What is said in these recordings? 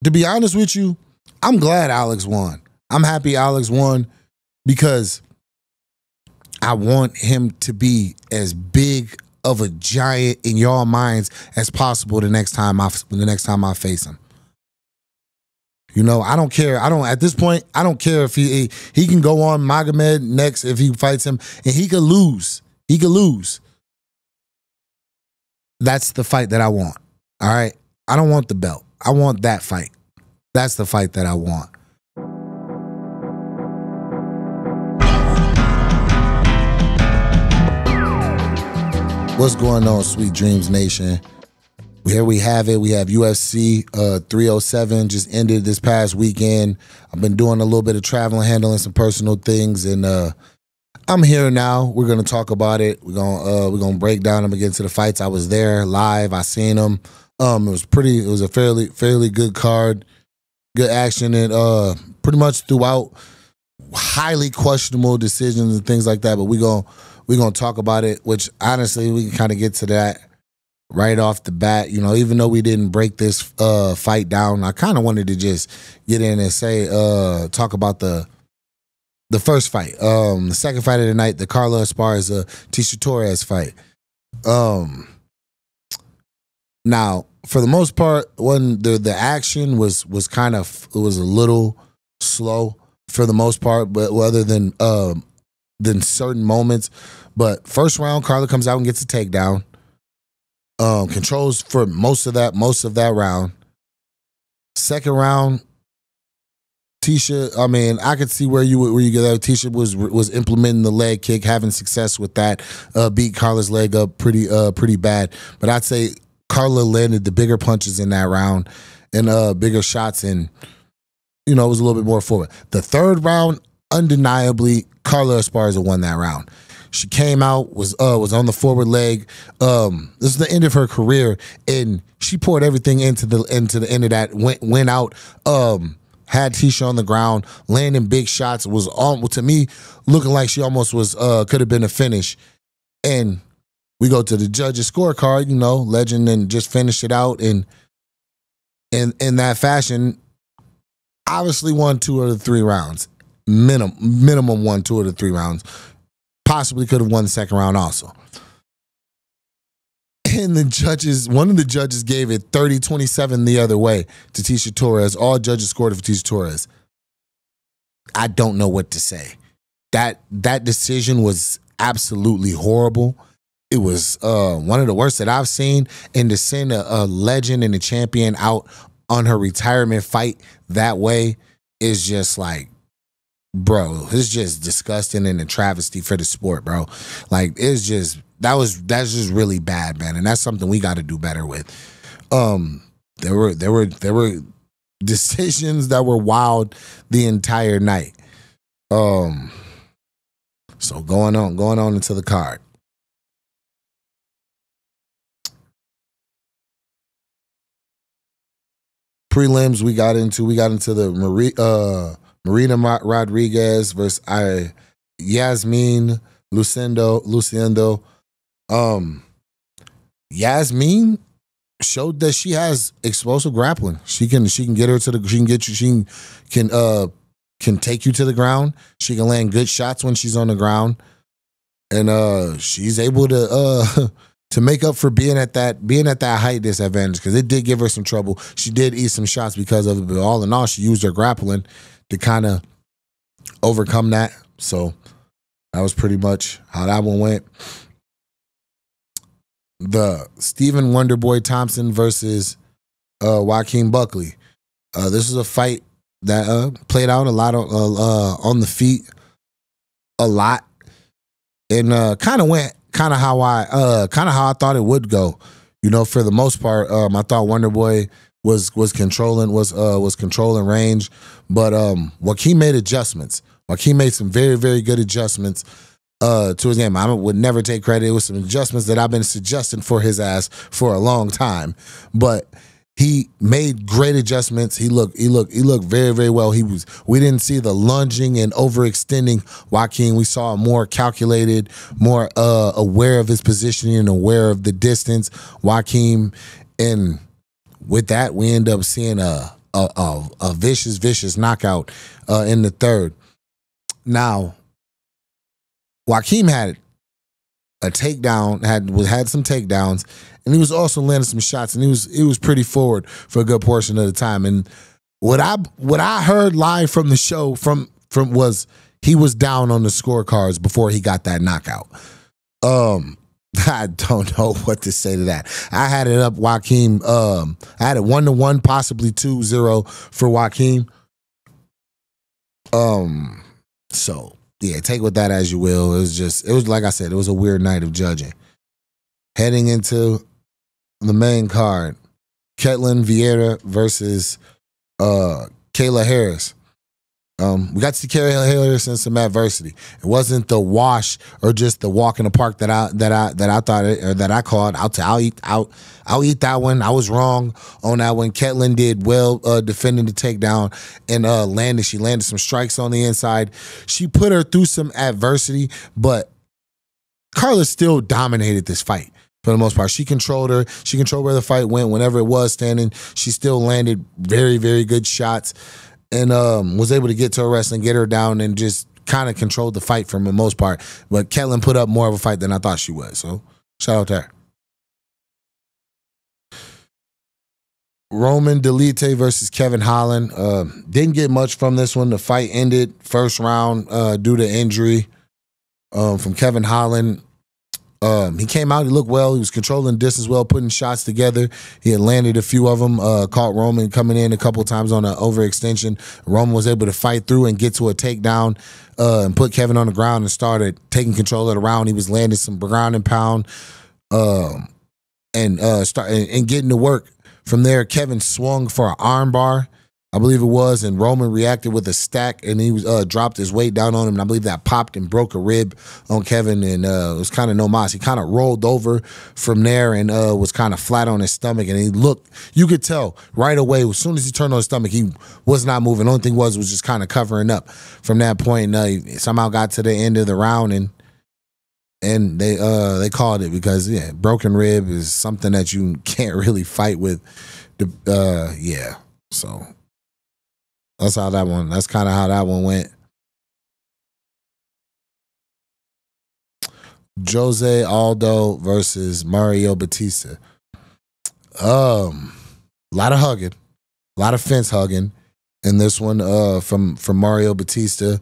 to be honest with you, I'm glad Alex won. I'm happy Alex won because I want him to be as big of a giant in y'all minds as possible the next time I face him. You know, I don't care. At this point, I don't care if he can go on Magomed next if he fights him, and he could lose. He could lose. That's the fight that I want. All right? I don't want the belt. I want that fight. That's the fight that I want. What's going on, Sweet Dreams Nation? Here we have it. We have UFC 307 just ended this past weekend. I've been doing a little bit of traveling, handling some personal things, and I'm here now. We're gonna talk about it. We're gonna break down them, get into the fights. I was there live. I seen them. It was a fairly good card, good action, and pretty much throughout highly questionable decisions and things like that. But we're gonna talk about it. Which honestly, we can kind of get to that right off the bat. You know, even though we didn't break this fight down, I kind of wanted to just get in and say talk about the first fight, the second fight of the night, the Carla Esparza Tecia Torres fight. Now, for the most part, when the action was kind of, it was a little slow for the most part, but other than certain moments. But first round, Carla comes out and gets a takedown. Controls for most of that round. Second round, Tecia, I mean, I could see where you get that. Tecia was implementing the leg kick, having success with that. Beat Carla's leg up pretty bad. But I'd say Carla landed the bigger punches in that round and bigger shots, and you know, it was a little bit more forward. The third round, undeniably, Carla Esparza won that round. She came out, was on the forward leg. This is the end of her career, and she poured everything into the end of that. Went out, had Tecia on the ground, landing big shots. Was to me looking like she almost was could have been a finish. And we go to the judges' scorecard. You know, Legend, and just finish it out, and in that fashion, obviously won 2 of the 3 rounds. Minimum won 2 of the 3 rounds. Possibly could have won the second round also. And one of the judges gave it 30-27 the other way to Tecia Torres. All judges scored it for Tecia Torres. I don't know what to say. That decision was absolutely horrible. It was one of the worst that I've seen. And to send a legend and a champion out on her retirement fight that way is just like, bro, it's just disgusting and a travesty for the sport, bro. Like, it's just that's just really bad, man, and that's something we got to do better with. There were decisions that were wild the entire night. So going on into the card. Prelims, we got into the Marina Rodriguez versus Yasmin Luciendo. Yasmin showed that she has explosive grappling. She can get her to the. She can get you. She can take you to the ground. She can land good shots when she's on the ground, and she's able to make up for being at that height disadvantage, because it did give her some trouble. She did eat some shots because of it, but all in all, she used her grappling to kind of overcome that. So that was pretty much how that one went. The Stephen Wonderboy Thompson versus Joaquin Buckley. This is a fight that played out a lot on the feet, a lot, and kind of went how I thought it would go. You know, for the most part, I thought Wonderboy was controlling range, but Joaquin made adjustments. Joaquin made some very, very good adjustments to his game. I would never take credit. It was some adjustments that I've been suggesting for his ass for a long time, but he made great adjustments. He looked very, very well. We didn't see the lunging and overextending Joaquin. We saw a more calculated, more aware of his positioning and aware of the distance Joaquin. And with that, we end up seeing a a vicious knockout in the third. Now, Joaquim had a takedown, had some takedowns, and he was also landing some shots, and he was pretty forward for a good portion of the time. And what I heard live from the show from was he was down on the scorecards before he got that knockout. I don't know what to say to that. I had it up Joaquim. I had it 1-1, possibly 2-0 for Joaquim. So yeah, take with that as you will. It was like I said, it was a weird night of judging. Heading into the main card, Ketlin Vieira versus Kayla Harris. We got to see Kayla Harris in some adversity. It wasn't the wash or just the walk in the park that I thought or that I called. I'll eat that one. I was wrong on that one. Ketlin did well defending the takedown and she landed some strikes on the inside. She put her through some adversity, but Carla still dominated this fight. For the most part, she controlled her. She controlled where the fight went. Whenever it was standing, she still landed very, very good shots and was able to get to her wrestling, get her down, and just kind of controlled the fight for the most part. But Ketlin put up more of a fight than I thought she would. So shout out to her. Roman Delite versus Kevin Holland. Didn't get much from this one. The fight ended first round due to injury from Kevin Holland. He came out, he looked well, he was controlling distance well, putting shots together. He had landed a few of them, caught Roman coming in a couple times on an overextension. Roman was able to fight through and get to a takedown and put Kevin on the ground and started taking control of the round. He was landing some ground and pound and getting to work. From there, Kevin swung for an arm bar, I believe it was, and Roman reacted with a stack, and he was dropped his weight down on him, and I believe that popped and broke a rib on Kevin, and it was kind of no mas. He kind of rolled over from there and was kind of flat on his stomach, and he looked, you could tell right away, as soon as he turned on his stomach, he was not moving. The only thing was just kind of covering up. From that point, he somehow got to the end of the round, and they called it because, yeah, broken rib is something that you can't really fight with. So that's kind of how that one went. Jose Aldo versus Mario Batista. A lot of hugging, a lot of fence hugging in this one from Mario Batista.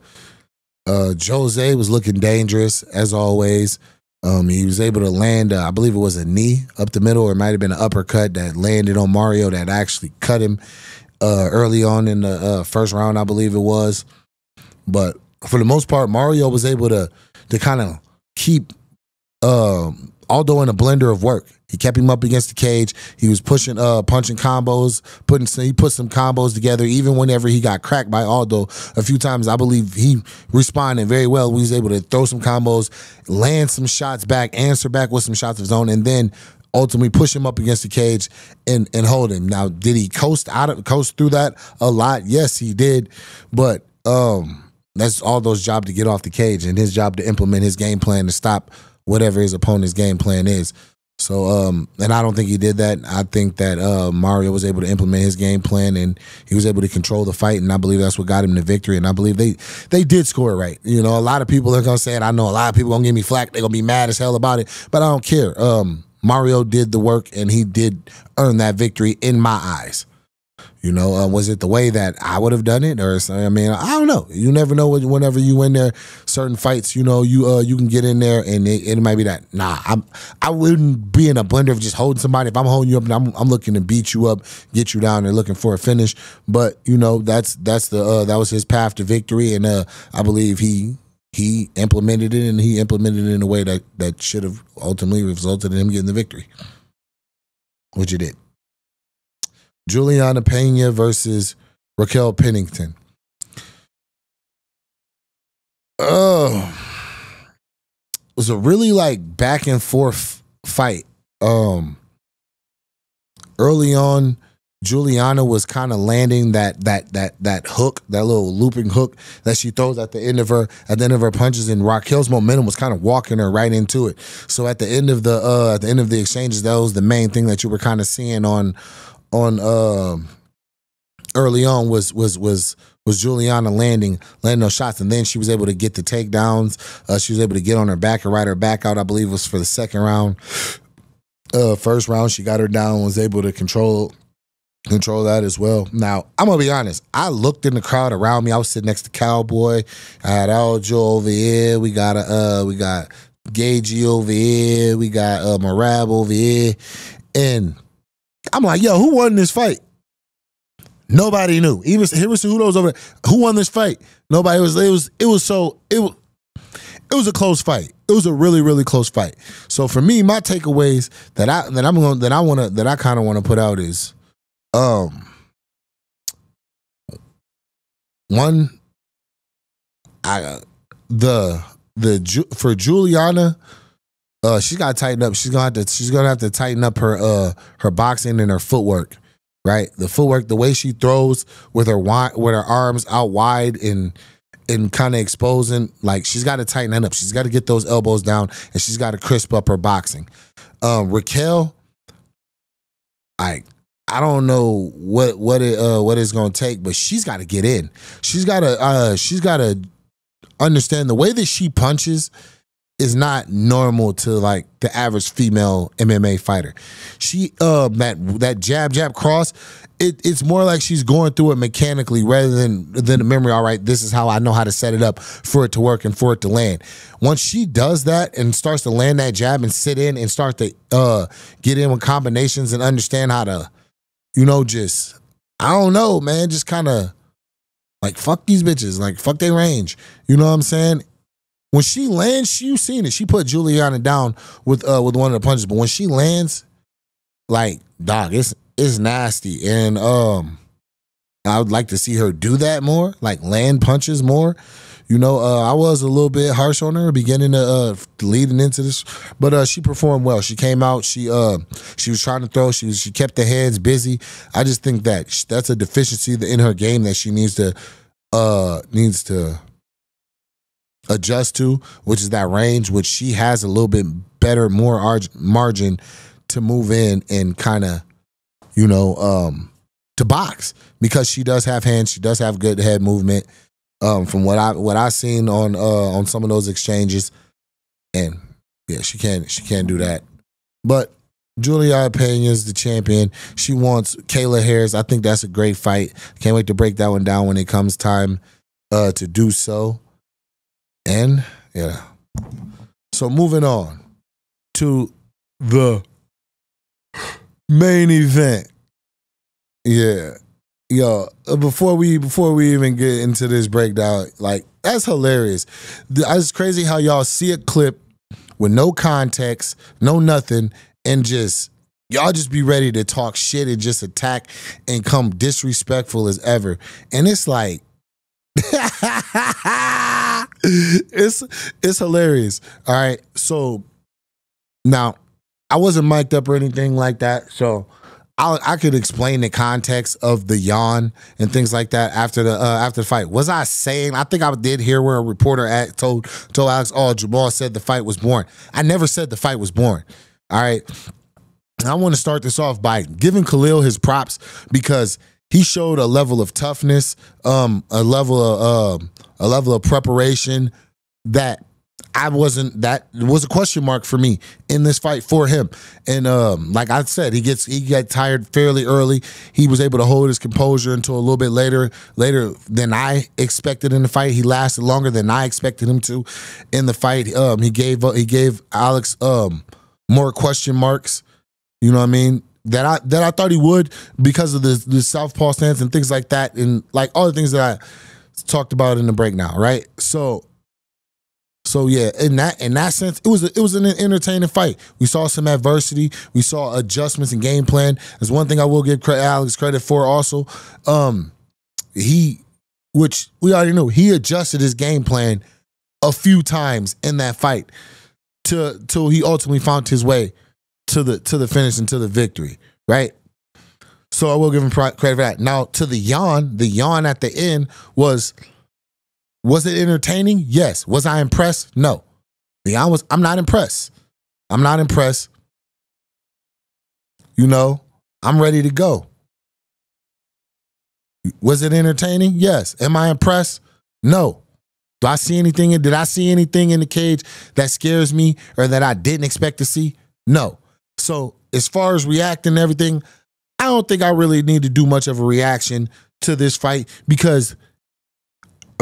Jose was looking dangerous as always. He was able to land, I believe it was a knee up the middle, or it might have been an uppercut that landed on Mario that actually cut him early on in the first round, I believe it was. But for the most part, Mario was able to kind of keep Aldo in a blender of work. He kept him up against the cage. He was pushing, punching combos, he put some combos together. Even whenever he got cracked by Aldo a few times, I believe he responded very well. He was able to throw some combos, land some shots back, answer back with some shots of his own, and then ultimately push him up against the cage and hold him. Now, did he coast through that a lot? Yes, he did. But that's Aldo's job to get off the cage, and his job to implement his game plan to stop whatever his opponent's game plan is. So, and I don't think he did that. I think that Mario was able to implement his game plan, and he was able to control the fight, and I believe that's what got him the victory, and I believe they did score it right. You know, a lot of people are going to say it. I know a lot of people are going to give me flack. They're going to be mad as hell about it, but I don't care. Mario did the work, and he did earn that victory in my eyes. You know, was it the way that I would have done it, or I mean, I don't know. You never know. Whenever you in there, certain fights, you know, you can get in there, and it might be that. Nah, I wouldn't be in a blender of just holding somebody. If I'm holding you up, and I'm looking to beat you up, get you down, and looking for a finish. But you know, that was his path to victory, and I believe he implemented it, and he implemented it in a way that should have ultimately resulted in him getting the victory, which it did. Juliana Pena versus Raquel Pennington. It was a really back and forth fight. Early on, Juliana was kind of landing that hook, that little looping hook that she throws at the end of her punches, and Raquel's momentum was kind of walking her right into it. So at the end of the exchanges, that was the main thing that you were kind of seeing on early on was Juliana landing those shots, and then she was able to get the takedowns. She was able to get on her back and ride her back out. I believe it was for the second round. First round, she got her down, was able to control that as well. Now, I'm gonna be honest. I looked in the crowd around me. I was sitting next to Cowboy. I had Aljo over here. We got Gagey over here. We got Marab over here, and I'm like, yo, who won this fight? Nobody knew. Even here was Cejudo's over there. Who won this fight? Nobody. It was a close fight. It was a really, really close fight. So for me, my takeaways that I kind of want to put out is, one, for Juliana, she's got to tighten up. She's gonna have to tighten up her boxing and her footwork. Right, the footwork, the way she throws with her arms out wide and kind of exposing, like she's got to tighten that up. She's got to get those elbows down, and she's got to crisp up her boxing. Raquel, I don't know what it's gonna take, but she's got to get in. She's got to understand the way that she punches is not normal to like the average female MMA fighter. She that jab cross, it's more like she's going through it mechanically rather than the memory. All right, this is how I know how to set it up for it to work and for it to land. Once she does that and starts to land that jab and sit in and start to get in with combinations and understand how to, just, I don't know, man, just kind of like fuck these bitches, like fuck their range. You know what I'm saying? When she lands, you've seen it. She put Juliana down with one of the punches, but when she lands, like, dog, it's nasty. And I would like to see her do that more, like land punches more. I was a little bit harsh on her beginning to leading into this, but she performed well. She came out. She was trying to throw. She kept the hands busy. I just think that's a deficiency in her game that she needs to adjust to, which is that range, which she has a little bit better, more margin to move in and kind of, to box, because she does have hands, she does have good head movement. From what I seen on some of those exchanges, and yeah, she can't do that. But Julia Pena is the champion. She wants Kayla Harris. I think that's a great fight. Can't wait to break that one down when it comes time to do so. And yeah, so moving on to the main event. Yeah, yo, before we even get into this breakdown, like, that's hilarious. It's crazy how y'all see a clip with no context, no nothing, and y'all just be ready to talk shit and just attack and come disrespectful as ever. And it's like, it's hilarious. All right, so now I wasn't mic'd up or anything like that, so I could explain the context of the YAWN and things like that after the fight. Was I saying? I think I did hear where a reporter told Alex, "Oh, Jamahal said the fight was boring." I never said the fight was boring. All right, I want to start this off by giving Khalil his props, because he showed a level of toughness, a level of preparation that that was a question mark for me in this fight for him. And like I said, he got tired fairly early. He was able to hold his composure until a little bit later than I expected in the fight. He lasted longer than I expected him to in the fight. He gave Alex more question marks. You know what I mean? That I thought he would, because of the southpaw stance and things like that, and like all the things that I talked about in the break now, right? So yeah, in that sense, it was an entertaining fight. We saw some adversity, we saw adjustments in game plan. There's one thing I will give Alex credit for also. Which we already knew, he adjusted his game plan a few times in that fight till he ultimately found his way to the finish and to the victory, right? So I will give him credit for that. Now, to the YAWN at the end was it entertaining? Yes. Was I impressed? No. The YAWN I'm not impressed. I'm not impressed. I'm ready to go. Was it entertaining? Yes. Am I impressed? No. Did I see anything in the cage that scares me or that I didn't expect to see? No. So as far as reacting and everything, I don't think I really need to do much of a reaction to this fight, because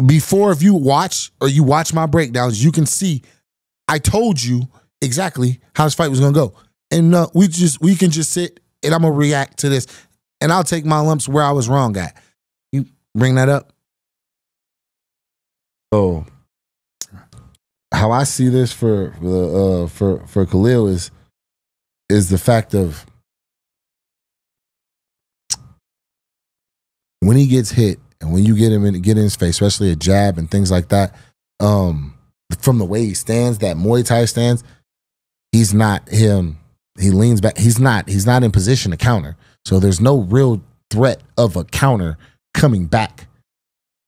before, if you watch my breakdowns, you can see I told you exactly how this fight was gonna go. And we can just sit and I'm gonna react to this, and I'll take my lumps where I was wrong at. You bring that up. So how I see this for Khalil is the fact of when he gets hit and when you get in his face, especially a jab and things like that, from the way he stands, that Muay Thai stance, he's not him. He leans back. He's not in position to counter. So there's no real threat of a counter coming back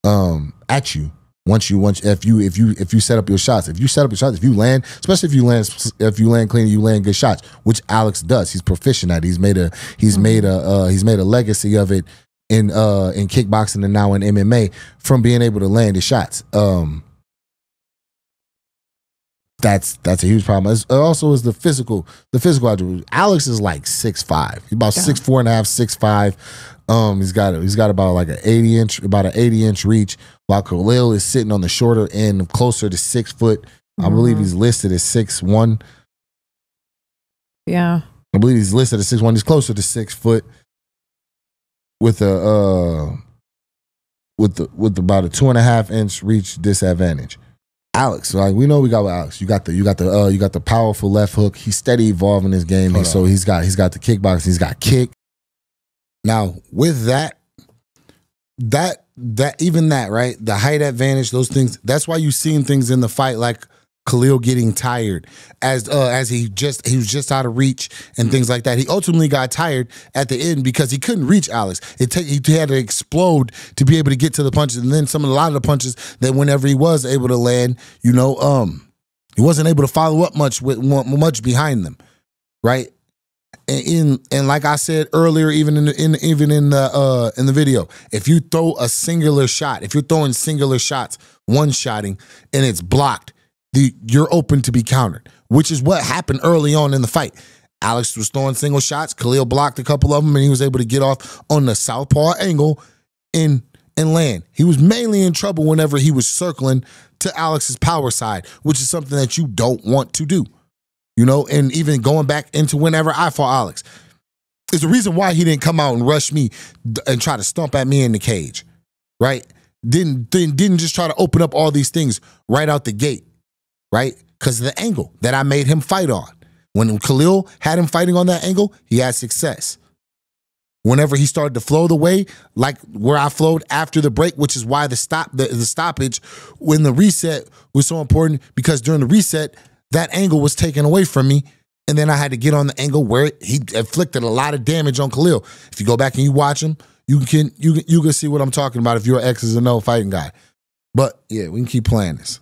at you. If you set up your shots, if you land, especially if you land clean, you land good shots, which Alex does. He's proficient at it. He's made a legacy of it in kickboxing and now in MMA from being able to land his shots. That's a huge problem. It also is the physical attribute. Alex is like 6'5". He's about 6'4" and a half, 6'5". He's got about like an 80-inch reach, while Khalil is sitting on the shorter end, closer to 6 foot. I believe he's listed as 6'1". Yeah. I believe he's listed as 6'1". He's closer to 6 foot with about a 2.5-inch reach disadvantage. Alex, like we know we got with Alex. You got the powerful left hook. He's steady evolving his game. So he's got the kickboxing, he's got kick. Now, with that right, the height advantage, those things, that's why you've seen things in the fight like Khalil getting tired as he was just out of reach and things like that. He ultimately got tired at the end because he couldn't reach Alex. He had to explode to be able to get to the punches, and then a lot of the punches that whenever he was able to land, he wasn't able to follow up much behind them, right? And like I said earlier, even in the video, if you throw a singular shot, if you're throwing singular shots, one-shotting, and it's blocked, you're open to be countered, which is what happened early on in the fight. Alex was throwing single shots. Khalil blocked a couple of them, and he was able to get off on the southpaw angle and land. He was mainly in trouble whenever he was circling to Alex's power side, which is something that you don't want to do. And even going back into whenever I fought Alex, there's a reason why he didn't come out and rush me and try to stomp at me in the cage, right? Didn't just try to open up all these things right out the gate. Right? Because of the angle that I made him fight on. When Khalil had him fighting on that angle, he had success. Whenever he started to flow the way, like where I flowed after the break, which is why the stoppage when the reset was so important, because during the reset, that angle was taken away from me, and then I had to get on the angle where he inflicted a lot of damage on Khalil. If you go back and you watch him, you can see what I'm talking about if you're an X's and O fighting guy. But yeah, we can keep playing this.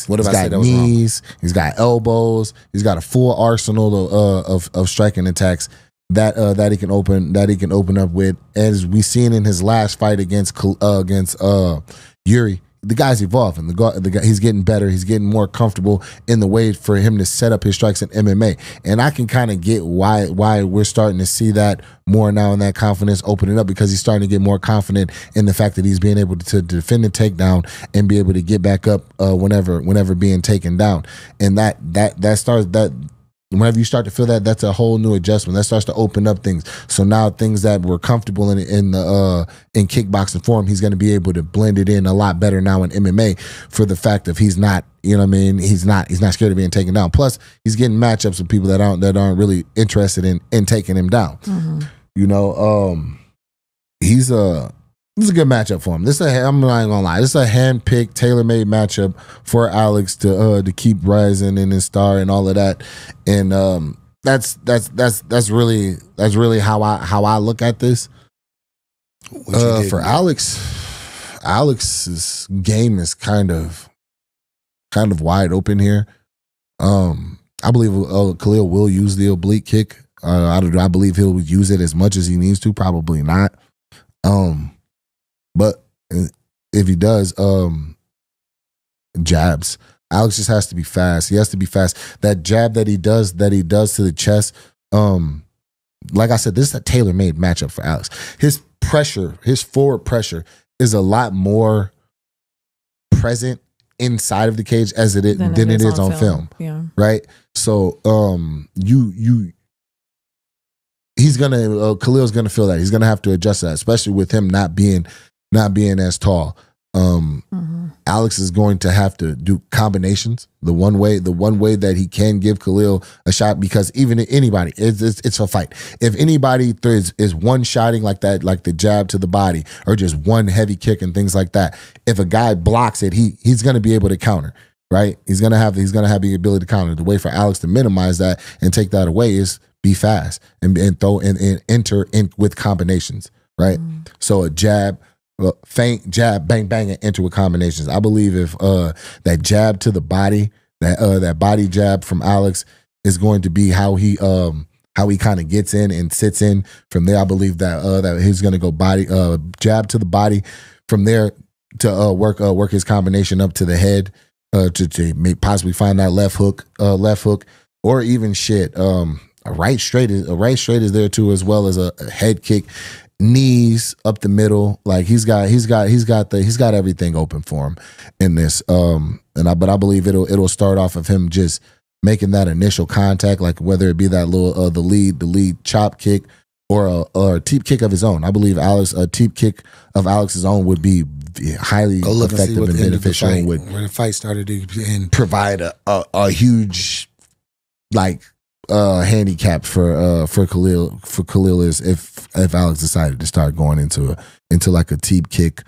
What if I said that was wrong? He's got elbows. He's got a full arsenal of striking attacks that he can open up with. As we seen in his last fight against Yuri, the guy's evolving. The guy, he's getting better. He's getting more comfortable in the way for him to set up his strikes in MMA. And I can kind of get why we're starting to see that more now, and that confidence opening up, because he's starting to get more confident in the fact that he's being able to defend the takedown and be able to get back up whenever being taken down. And that starts that. Whenever you start to feel that, that's a whole new adjustment. That starts to open up things. So now things that were comfortable in kickboxing for him, he's going to be able to blend it in a lot better now in MMA, for the fact of he's not, he's not scared of being taken down. Plus, he's getting matchups with people that aren't really interested in taking him down. Mm-hmm. This is a good matchup for him. I'm not gonna lie. This is a hand-picked, tailor-made matchup for Alex to keep rising in his star and all of that. And that's really how I look at this. For Alex's game is kind of wide open here. I believe Khalil will use the oblique kick. I believe he'll use it as much as he needs to. Probably not. if he does, jabs. Alex just has to be fast. He has to be fast. That jab that he does to the chest, like I said, this is a tailor-made matchup for Alex. His pressure, his forward pressure is a lot more present inside of the cage as it is than it is on film. Yeah. Right? So he's gonna Khalil's gonna feel that. He's gonna have to adjust to that, especially with him not being as tall. Alex is going to have to do combinations the one way that he can give Khalil a shot, because even anybody, it's a fight. If anybody is one-shotting like that, like the jab to the body or just one heavy kick and things like that, if a guy blocks it, he's going to be able to counter, right? He's going to have the ability to counter. The way for Alex to minimize that and take that away is be fast and throw and enter in with combinations, right? So a jab, feint, jab, bang, bang, and enter with combinations. I believe if that jab to the body, that body jab from Alex is going to be how he kind of gets in and sits in. From there, I believe that he's going to go body jab to the body. From there to work his combination up to the head to possibly find that left hook, or even a right straight is there too, as well as a head kick. Knees up the middle, like he's got everything open for him in this. But I believe it'll start off of him just making that initial contact, like whether it be that little the lead chop kick or a teep kick of his own. I believe a teep kick of Alex's own would be highly effective and beneficial. When the fight started to provide a huge handicap for Khalil is if Alex decided to start going into like a teep kick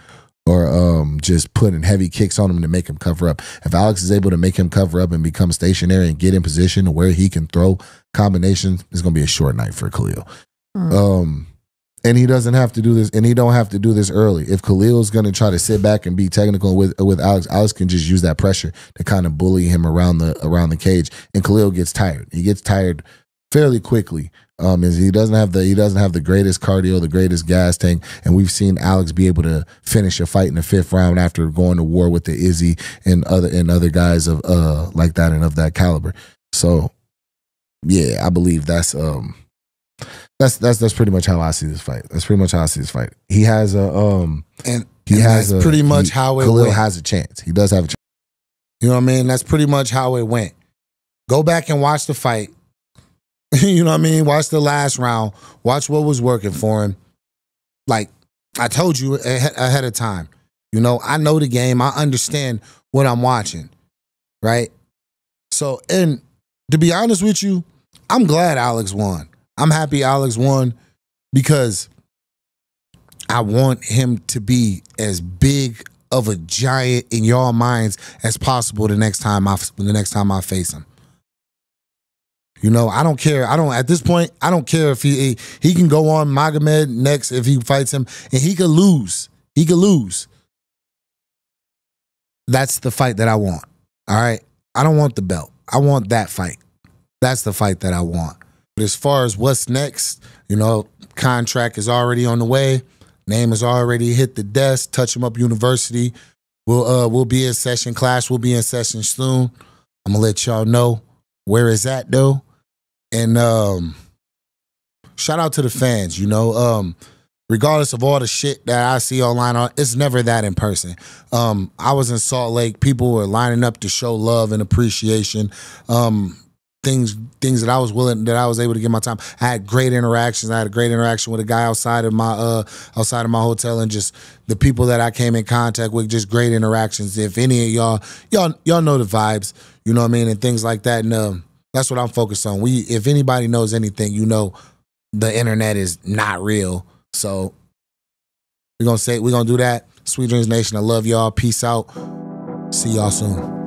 or just putting heavy kicks on him to make him cover up. If Alex is able to make him cover up and become stationary and get in position where he can throw combinations, it's gonna be a short night for Khalil. And he doesn't have to do this, and he don't have to do this early. If Khalil's going to try to sit back and be technical with Alex, Alex can just use that pressure to kind of bully him around the cage, and Khalil gets tired. He gets tired fairly quickly. Is he doesn't have the greatest cardio, the greatest gas tank, and we've seen Alex be able to finish a fight in the 5th round after going to war with the Izzy and other guys of like that and of that caliber. So yeah, I believe that's pretty much how I see this fight. He has pretty much how it Khalil went. Has a chance. He does have a chance. You know what I mean? That's pretty much how it went. Go back and watch the fight. You know what I mean? Watch the last round. Watch what was working for him. Like I told you ahead of time. You know, I know the game. I understand what I'm watching. Right? So, and to be honest with you, I'm glad Alex won. I'm happy Alex won because I want him to be as big of a giant in your minds as possible the next time I face him. You know, I don't care. At this point, I don't care if he can go on Magomed next if he fights him, and he could lose. He could lose. That's the fight that I want. All right? I don't want the belt. I want that fight. That's the fight that I want. But as far as what's next, you know, contract is already on the way. Name has already hit the desk. Touch 'em Up University. We'll be in session. Class will be in session soon. I'm gonna let y'all know where it's at though. And shout out to the fans. You know, regardless of all the shit that I see online, it's never that in person. I was in Salt Lake. People were lining up to show love and appreciation. Things that I was able to give my time. I had great interactions. I had a great interaction with a guy outside of my hotel, and just the people that I came in contact with, just great interactions. If any of y'all know the vibes, you know what I mean, and things like that. And that's what I'm focused on. If anybody knows anything, you know, the internet is not real. So we're gonna do that. Sweet Dreams Nation, I love y'all. Peace out. See y'all soon.